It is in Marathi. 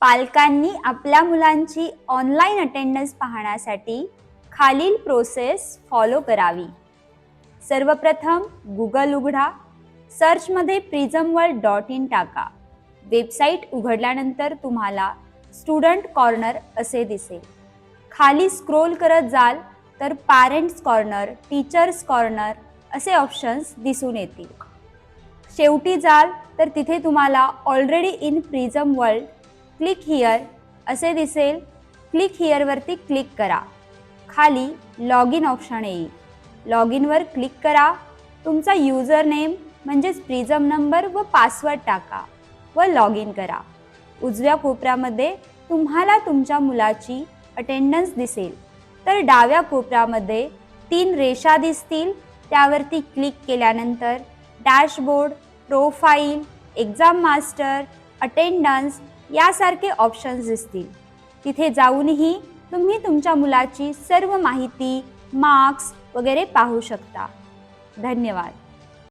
पालकांनी आपल्या मुलांची ऑनलाईन अटेंडन्स पाहण्यासाठी खालील प्रोसेस फॉलो करावी। सर्वप्रथम गूगल उघडा, सर्चमध्ये prismworld.in टाका। वेबसाईट उघडल्यानंतर तुम्हाला स्टुडंट कॉर्नर असे दिसेल। खाली स्क्रोल करत जाल तर पॅरेंट्स कॉर्नर, टीचर्स कॉर्नर असे ऑप्शन्स दिसून येतील। शेवटी जाल तर तिथे तुम्हाला already in prism world click here असे दिसेल। क्लिक हिअरवरती क्लिक करा। खाली लॉग इन ऑप्शन येईल। लॉग इनवर क्लिक करा। तुमचा यूजर नेम म्हणजेच प्रिझम नंबर व पासवर्ड टाका व लॉग इन करा। उजव्या कोपऱ्यामध्ये तुम्हाला तुमच्या मुलाची अटेंडन्स दिसेल। तर डाव्या कोपऱ्यामध्ये 3 रेषा दिसतील, त्यावरती क्लिक केल्यानंतर dashboard, profile, exam master, attendance यासारखे ऑप्शन्स दिसतील। तिथे जाऊनही तुम्ही तुमच्या मुलाची सर्व माहिती, मार्क्स वगैरे पाहू शकता। धन्यवाद।